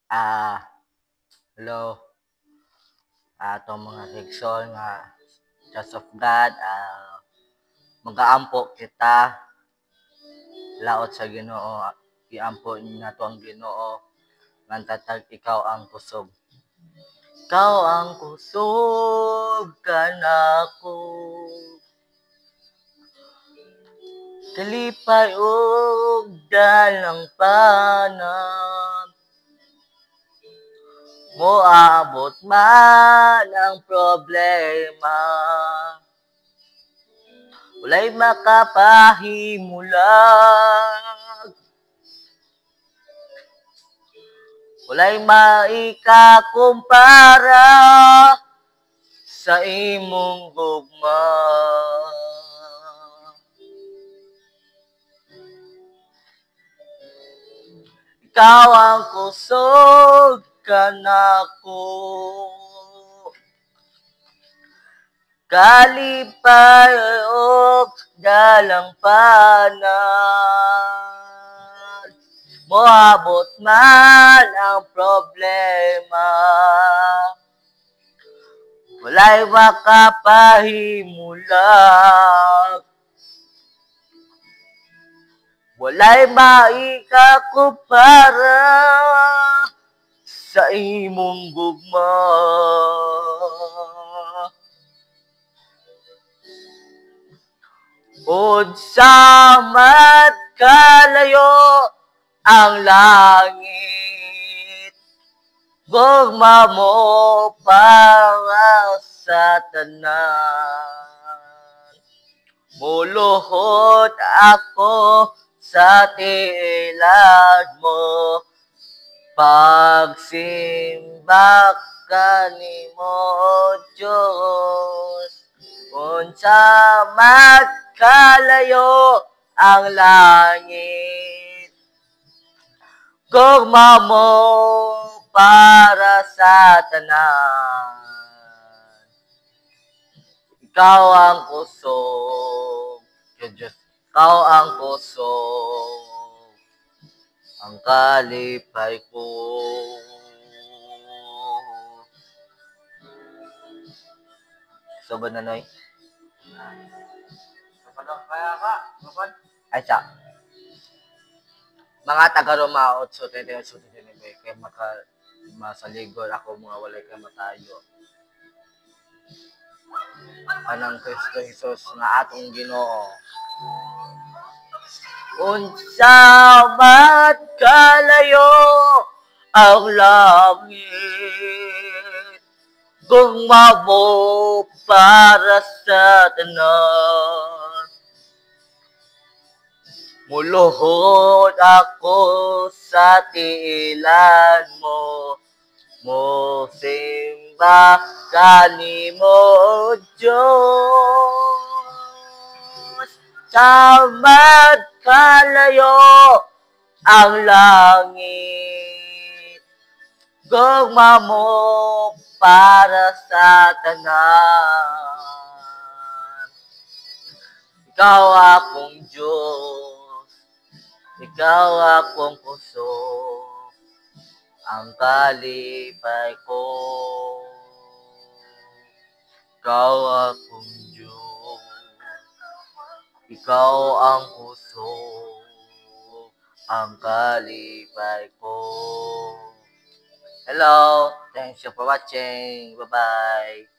Ah, hello. Atong mga igsoon nga just of God, magaampo kita laot sa Ginoo. Iampo nato ang Ginoo ngantatag ikaw ang kusog. Ikaw ang kusog kanako. Kalipay og dalang panag. Moabot man ang problema. Walay makapahimulag. Walay maikakumpara sa imong gugma. Ikaw ang kusog kanako. Kalipay og dalang panag. Moabot man ang problema. Walay makapahimulag. Walay maikakumpara sa imong gugma. Unsa man kalayo ang langit, gugma mo para sa tanan. Muluhod ako sa tiilad mo, pagsimba kanimo Diyos. Unsa man kalayo ang langit, gugma mo para sa tanan. Ikaw ang kusog, Diyos, ikaw ang kusog, ang kalipay ko. So ba nanoy? Kaya ka, ay siya. Mga taga-Romaot, so tayo so kay masaligod ako mga walay kay matayo. Anang Kristo Jesus nga atong Ginoo. Unsa man kalayo ang langit, gugma mo para sa tanan. Muluhod ako sa tiilan mo, mosimba kanimo Diyos. Samad kalayo ang langit, gugma mo para sa tanan. Ikaw akong Diyos, ikaw akong kusog, ang kalipay ko. Ikaw akong Diyos, ikaw ang kusog, ang kalipay ko. Hello, thanks you for watching. Bye-bye.